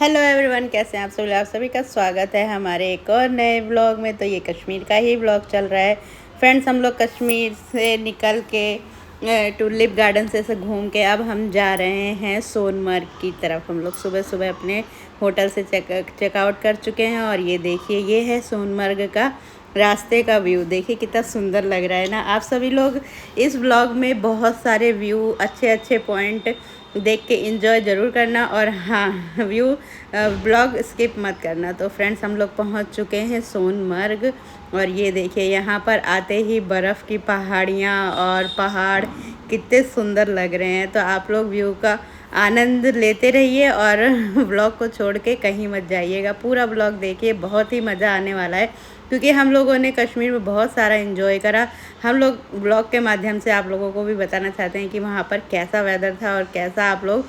Hello everyone, कैसे हैं आप सभी। आप सभी का स्वागत है हमारे एक और नए व्लॉग में। तो ये कश्मीर का ही व्लॉग चल रहा है फ्रेंड्स। हम लोग कश्मीर से निकल के टूलिप गार्डन से घूम के अब हम जा रहे हैं सोनमर्ग की तरफ। हम लोग सुबह सुबह अपने होटल से चेकआउट कर चुके हैं और ये देखिए, ये है सोनमर्ग का रास्ते का व्यू। देखिए कितना सुंदर लग रहा है ना। आप सभी लोग इस व्लॉग में बहुत सारे व्यू, अच्छे अच्छे पॉइंट देख के एंजॉय ज़रूर करना और हाँ, व्यू ब्लॉग स्किप मत करना। तो फ्रेंड्स, हम लोग पहुंच चुके हैं सोनमर्ग और ये देखिए, यहाँ पर आते ही बर्फ़ की पहाड़ियाँ और पहाड़ कितने सुंदर लग रहे हैं। तो आप लोग व्यू का आनंद लेते रहिए और ब्लॉग को छोड़ के कहीं मत जाइएगा। पूरा ब्लॉग देखिए, बहुत ही मज़ा आने वाला है क्योंकि हम लोगों ने कश्मीर में बहुत सारा एंजॉय करा। हम लोग ब्लॉग के माध्यम से आप लोगों को भी बताना चाहते हैं कि वहाँ पर कैसा वेदर था और कैसा आप लोग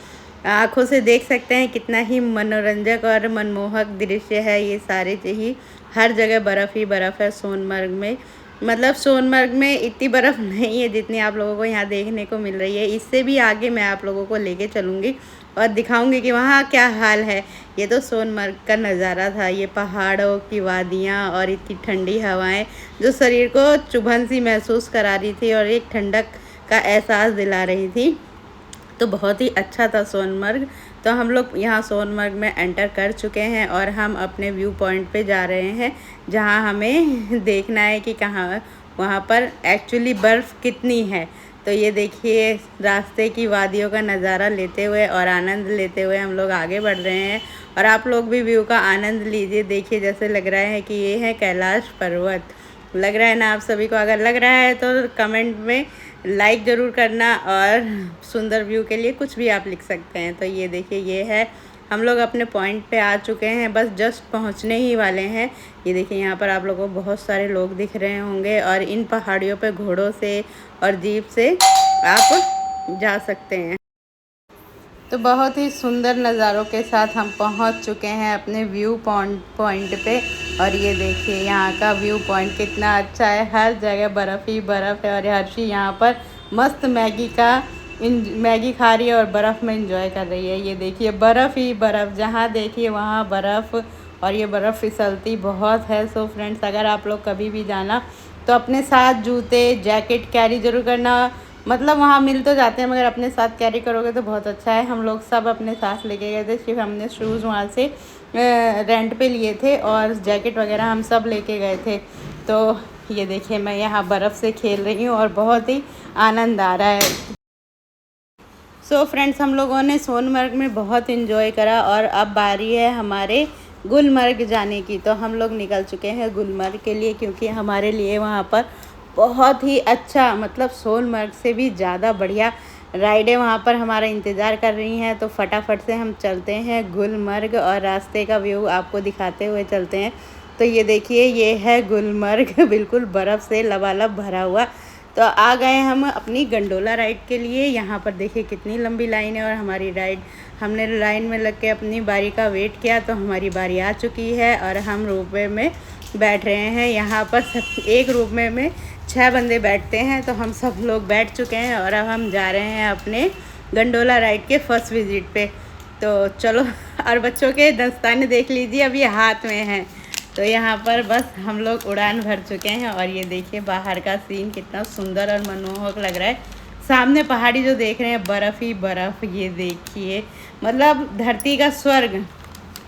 आँखों से देख सकते हैं। कितना ही मनोरंजक और मनमोहक दृश्य है ये सारे ही। हर जगह बर्फ़ ही बर्फ़ है सोनमर्ग में। मतलब सोनमर्ग में इतनी बर्फ़ नहीं है जितनी आप लोगों को यहाँ देखने को मिल रही है। इससे भी आगे मैं आप लोगों को लेके चलूँगी और दिखाऊंगी कि वहाँ क्या हाल है। ये तो सोनमर्ग का नज़ारा था, ये पहाड़ों की वादियाँ और इतनी ठंडी हवाएं जो शरीर को चुभन सी महसूस करा रही थी और एक ठंडक का एहसास दिला रही थी। तो बहुत ही अच्छा था सोनमर्ग। तो हम लोग यहाँ सोनमर्ग में एंटर कर चुके हैं और हम अपने व्यू पॉइंट पे जा रहे हैं जहाँ हमें देखना है कि कहाँ वहाँ पर एक्चुअली बर्फ़ कितनी है। तो ये देखिए, रास्ते की वादियों का नज़ारा लेते हुए और आनंद लेते हुए हम लोग आगे बढ़ रहे हैं और आप लोग भी व्यू का आनंद लीजिए। देखिए, जैसे लग रहा है कि ये है कैलाश पर्वत। लग रहा है ना आप सभी को? अगर लग रहा है तो कमेंट में लाइक ज़रूर करना और सुंदर व्यू के लिए कुछ भी आप लिख सकते हैं। तो ये देखिए, ये है, हम लोग अपने पॉइंट पे आ चुके हैं, बस जस्ट पहुंचने ही वाले हैं। ये देखिए, यहाँ पर आप लोगों को बहुत सारे लोग दिख रहे होंगे और इन पहाड़ियों पे घोड़ों से और जीप से आप जा सकते हैं। तो बहुत ही सुंदर नज़ारों के साथ हम पहुंच चुके हैं अपने व्यू पॉइंट पे और ये देखिए, यहाँ का व्यू पॉइंट कितना अच्छा है। हर जगह बर्फ़ ही बर्फ़ है और हर्षी यहाँ पर मस्त मैगी खा रही है और बर्फ़ में इंजॉय कर रही है। ये देखिए, बर्फ़ ही बर्फ़, जहाँ देखिए वहाँ बर्फ़ और ये बर्फ़ फिसलती बहुत है। सो फ्रेंड्स, अगर आप लोग कभी भी जाना तो अपने साथ जूते, जैकेट कैरी ज़रूर करना। मतलब वहाँ मिल तो जाते हैं मगर अपने साथ कैरी करोगे तो बहुत अच्छा है। हम लोग सब अपने साथ लेके गए थे, सिर्फ हमने शूज़ वहाँ से रेंट पे लिए थे और जैकेट वगैरह हम सब लेके गए थे। तो ये देखिए, मैं यहाँ बर्फ़ से खेल रही हूँ और बहुत ही आनंद आ रहा है। सो फ्रेंड्स, हम लोगों ने सोनमर्ग में बहुत इन्जॉय करा और अब बारी है हमारे गुलमर्ग जाने की। तो हम लोग निकल चुके हैं गुलमर्ग के लिए क्योंकि हमारे लिए वहाँ पर बहुत ही अच्छा, मतलब सोनमर्ग से भी ज़्यादा बढ़िया राइडें वहाँ पर हमारा इंतज़ार कर रही हैं। तो फटाफट से हम चलते हैं गुलमर्ग और रास्ते का व्यू आपको दिखाते हुए चलते हैं। तो ये देखिए, ये है गुलमर्ग बिल्कुल बर्फ़ से लबालब भरा हुआ। तो आ गए हम अपनी गंडोला राइड के लिए। यहाँ पर देखिए कितनी लंबी लाइन है और हमारी राइड, हमने लाइन में लग के अपनी बारी का वेट किया तो हमारी बारी आ चुकी है और हम रोपवे में बैठ रहे हैं। यहाँ पर सब एक रोपवे में 6 बंदे बैठते हैं, तो हम सब लोग बैठ चुके हैं और अब हम जा रहे हैं अपने गंडोला राइड के फर्स्ट विज़िट पे। तो चलो, और बच्चों के दस्ताने देख लीजिए, अब ये हाथ में हैं। तो यहाँ पर बस हम लोग उड़ान भर चुके हैं और ये देखिए बाहर का सीन कितना सुंदर और मनमोहक लग रहा है। सामने पहाड़ी जो देख रहे हैं, बर्फ़ ही बर्फ़। ये देखिए, मतलब धरती का स्वर्ग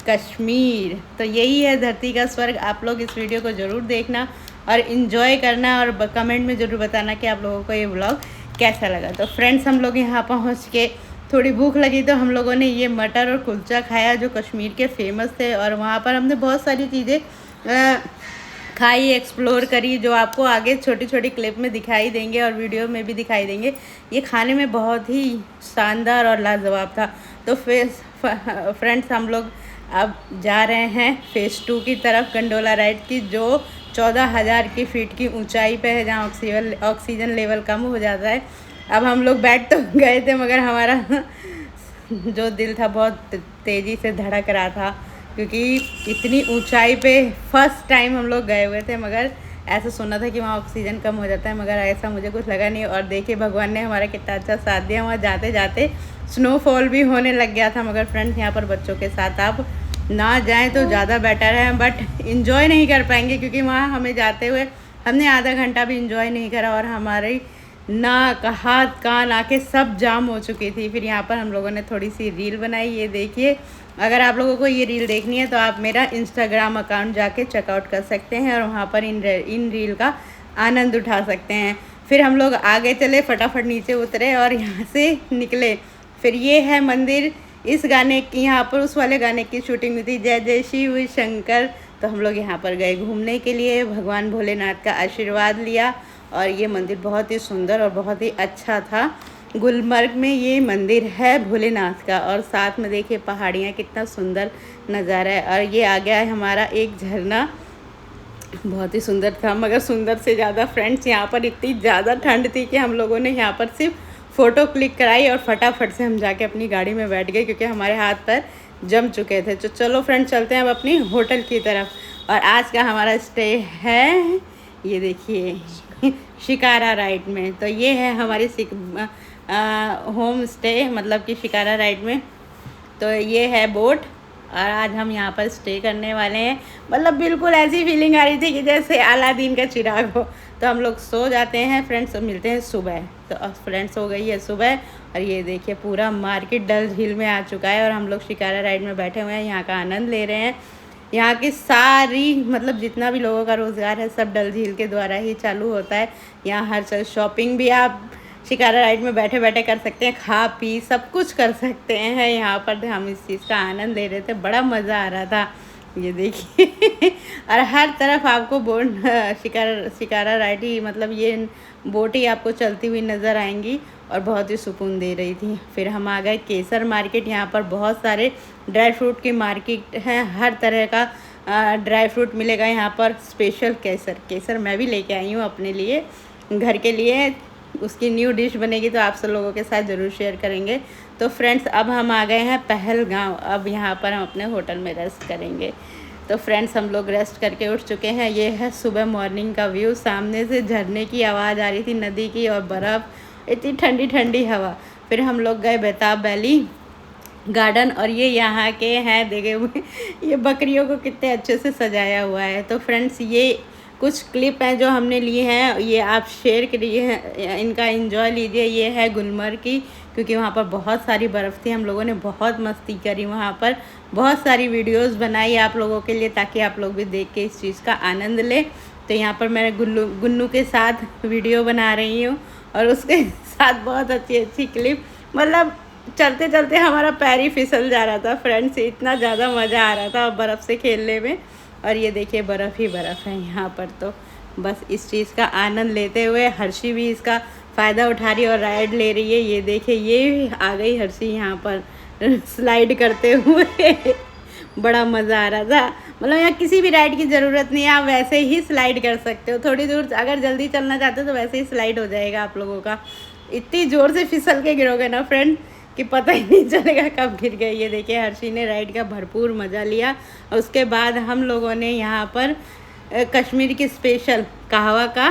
कश्मीर। तो यही है धरती का स्वर्ग। आप लोग इस वीडियो को ज़रूर देखना और इन्जॉय करना और कमेंट में ज़रूर बताना कि आप लोगों को ये व्लॉग कैसा लगा। तो फ्रेंड्स, हम लोग यहाँ पहुँच के थोड़ी भूख लगी तो हम लोगों ने ये मटर और कुलचा खाया जो कश्मीर के फेमस थे और वहाँ पर हमने बहुत सारी चीज़ें खाई, एक्सप्लोर करी, जो आपको आगे छोटी छोटी क्लिप में दिखाई देंगे और वीडियो में भी दिखाई देंगे। ये खाने में बहुत ही शानदार और लाजवाब था। तो फ्रेंड्स, हम लोग अब जा रहे हैं फेज़ 2 की तरफ गंडोला राइड की, जो 14,000 की फीट की ऊंचाई पे है, जहाँ ऑक्सीजन लेवल कम हो जाता है। अब हम लोग बैठ तो गए थे मगर हमारा जो दिल था बहुत तेज़ी से धड़क रहा था क्योंकि इतनी ऊंचाई पे फर्स्ट टाइम हम लोग गए हुए थे, मगर ऐसा सुना था कि वहाँ ऑक्सीजन कम हो जाता है, मगर ऐसा मुझे कुछ लगा नहीं। और देखिए भगवान ने हमारा कितना अच्छा साथ दिया, वहाँ जाते जाते स्नोफॉल भी होने लग गया था। मगर फ्रेंड्स यहाँ पर बच्चों के साथ आप ना जाएं तो ज़्यादा बेटर है, बट इन्जॉय नहीं कर पाएंगे क्योंकि वहाँ हमें जाते हुए हमने आधा घंटा भी इन्जॉय नहीं करा और हमारी नाक हाथ कान आँखें सब जाम हो चुकी थी। फिर यहाँ पर हम लोगों ने थोड़ी सी रील बनाई, ये देखिए। अगर आप लोगों को ये रील देखनी है तो आप मेरा इंस्टाग्राम अकाउंट जाके चेकआउट कर सकते हैं और वहाँ पर इन रील का आनंद उठा सकते हैं। फिर हम लोग आगे चले, फटाफट नीचे उतरे और यहाँ से निकले। फिर ये है मंदिर, इस गाने की यहाँ पर उस वाले गाने की शूटिंग हुई थी, जय जय शिव शंकर। तो हम लोग यहाँ पर गए घूमने के लिए, भगवान भोलेनाथ का आशीर्वाद लिया और ये मंदिर बहुत ही सुंदर और बहुत ही अच्छा था। गुलमर्ग में ये मंदिर है भोलेनाथ का और साथ में देखिए पहाड़ियाँ, कितना सुंदर नज़ारा है। और ये आ गया है हमारा एक झरना, बहुत ही सुंदर था। मगर सुंदर से ज़्यादा फ्रेंड्स यहाँ पर इतनी ज़्यादा ठंड थी कि हम लोगों ने यहाँ पर सिर्फ फ़ोटो क्लिक कराई और फटाफट से हम जाके अपनी गाड़ी में बैठ गए क्योंकि हमारे हाथ पैर जम चुके थे। तो चलो फ्रेंड्स चलते हैं अब अपनी होटल की तरफ। और आज का हमारा स्टे है, ये देखिए शिकारा राइड में। तो ये है हमारी होम स्टे, मतलब कि शिकारा राइड में। तो ये है बोट और आज हम यहाँ पर स्टे करने वाले हैं। मतलब बिल्कुल ऐसी फीलिंग आ रही थी कि जैसे अलादीन का चिराग हो। तो हम लोग सो जाते हैं फ्रेंड्स, मिलते हैं सुबह। तो फ्रेंड्स हो गई है सुबह और ये देखिए पूरा मार्केट डल झील में आ चुका है और हम लोग शिकारा राइड में बैठे हुए हैं, यहाँ का आनंद ले रहे हैं। यहाँ की सारी मतलब जितना भी लोगों का रोज़गार है सब डल झील के द्वारा ही चालू होता है। यहाँ हर चीज़ शॉपिंग भी आप शिकारा राइड में बैठे बैठे कर सकते हैं, खा पी सब कुछ कर सकते हैं। यहाँ पर हम इस चीज़ का आनंद ले रहे थे, बड़ा मज़ा आ रहा था, ये देखिए और हर तरफ आपको बोट शिकारा राइड ही, मतलब ये बोट ही आपको चलती हुई नज़र आएंगी और बहुत ही सुकून दे रही थी। फिर हम आ गए केसर मार्केट। यहाँ पर बहुत सारे ड्राई फ्रूट की मार्केट है, हर तरह का ड्राई फ्रूट मिलेगा यहाँ पर। स्पेशल केसर मैं भी लेके आई हूँ अपने लिए, घर के लिए। उसकी न्यू डिश बनेगी तो आप सब लोगों के साथ ज़रूर शेयर करेंगे। तो फ्रेंड्स अब हम आ गए हैं पहलगाम। अब यहाँ पर हम अपने होटल में रेस्ट करेंगे। तो फ्रेंड्स हम लोग रेस्ट करके उठ चुके हैं। ये है सुबह मॉर्निंग का व्यू, सामने से झरने की आवाज़ आ रही थी, नदी की, और बर्फ़, इतनी ठंडी ठंडी हवा। फिर हम लोग गए बेताब वैली गार्डन और ये यहाँ के हैं, देखे हुए ये बकरियों को कितने अच्छे से सजाया हुआ है। तो फ्रेंड्स ये कुछ क्लिप हैं जो हमने लिए हैं, ये आप शेयर करिए हैं, इनका एंजॉय लीजिए। ये है गुलमर्ग की, क्योंकि वहाँ पर बहुत सारी बर्फ़ थी, हम लोगों ने बहुत मस्ती करी वहाँ पर, बहुत सारी वीडियोस बनाई आप लोगों के लिए ताकि आप लोग भी देख के इस चीज़ का आनंद लें। तो यहाँ पर मैं गुन्नू के साथ वीडियो बना रही हूँ और उसके साथ बहुत अच्छी अच्छी क्लिप, मतलब चलते चलते हमारा पैर ही फिसल जा रहा था फ्रेंड्स, इतना ज़्यादा मज़ा आ रहा था बर्फ़ से खेलने में। और ये देखिए बर्फ़ ही बर्फ़ है यहाँ पर। तो बस इस चीज़ का आनंद लेते हुए हर्षी भी इसका फ़ायदा उठा रही है और राइड ले रही है। ये देखिए ये आ गई हर्षी यहाँ पर स्लाइड करते हुए बड़ा मज़ा आ रहा था। मतलब यहाँ किसी भी राइड की ज़रूरत नहीं है, आप वैसे ही स्लाइड कर सकते हो। थोड़ी दूर अगर जल्दी चलना चाहते हो तो वैसे ही स्लाइड हो जाएगा आप लोगों का। इतनी ज़ोर से फिसल के गिरोगे ना फ्रेंड कि पता ही नहीं चलेगा कब गिर गए। ये देखिए हर्षी ने राइड का भरपूर मज़ा लिया। और उसके बाद हम लोगों ने यहाँ पर कश्मीर की स्पेशल कहवा का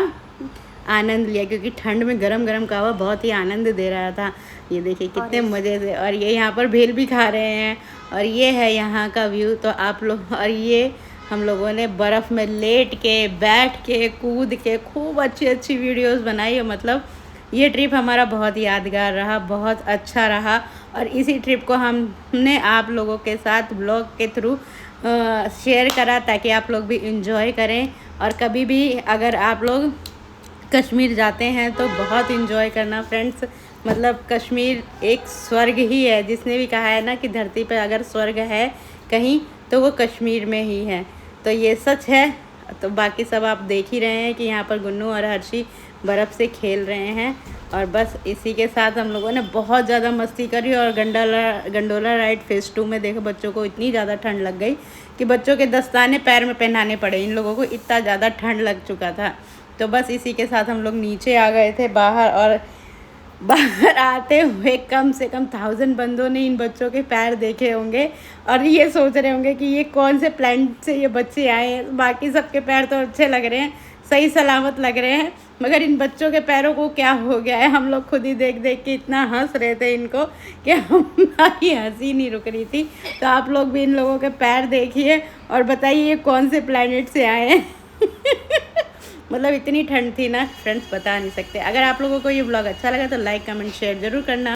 आनंद लिया, क्योंकि ठंड में गरम गरम कहवा बहुत ही आनंद दे रहा था। ये देखिए कितने मज़े से। और ये यहाँ पर भेल भी खा रहे हैं और ये है यहाँ का व्यू। तो आप लोग, और ये हम लोगों ने बर्फ़ में लेट के, बैठ के, कूद के खूब अच्छी अच्छी वीडियोस बनाई। मतलब ये ट्रिप हमारा बहुत यादगार रहा, बहुत अच्छा रहा। और इसी ट्रिप को हमने आप लोगों के साथ ब्लॉग के थ्रू शेयर करा ताकि आप लोग भी इंजॉय करें। और कभी भी अगर आप लोग कश्मीर जाते हैं तो बहुत इंजॉय करना फ्रेंड्स। मतलब कश्मीर एक स्वर्ग ही है, जिसने भी कहा है ना कि धरती पर अगर स्वर्ग है कहीं तो वो कश्मीर में ही है, तो ये सच है। तो बाकी सब आप देख ही रहे हैं कि यहाँ पर गुन्नू और हर्षी बर्फ़ से खेल रहे हैं। और बस इसी के साथ हम लोगों ने बहुत ज़्यादा मस्ती करी। और गंडोला राइड फेज़ 2 में देखो बच्चों को इतनी ज़्यादा ठंड लग गई कि बच्चों के दस्ताने पैर में पहनाने पड़े, इन लोगों को इतना ज़्यादा ठंड लग चुका था। तो बस इसी के साथ हम लोग नीचे आ गए थे बाहर। और बाहर आते हुए कम से कम 1000 बंदों ने इन बच्चों के पैर देखे होंगे और ये सोच रहे होंगे कि ये कौन से प्लांट से ये बच्चे आए हैं। बाकी सबके पैर तो अच्छे लग रहे हैं, सही सलामत लग रहे हैं। मगर इन बच्चों के पैरों को क्या हो गया है, हम लोग खुद ही देख देख के इतना हंस रहे थे इनको कि हमारी हंसी नहीं रुक रही थी। तो आप लोग भी इन लोगों के पैर देखिए और बताइए ये कौन से प्लैनेट से आए हैं। मतलब इतनी ठंड थी ना फ्रेंड्स, बता नहीं सकते। अगर आप लोगों को ये व्लॉग अच्छा लगा तो लाइक कमेंट शेयर ज़रूर करना।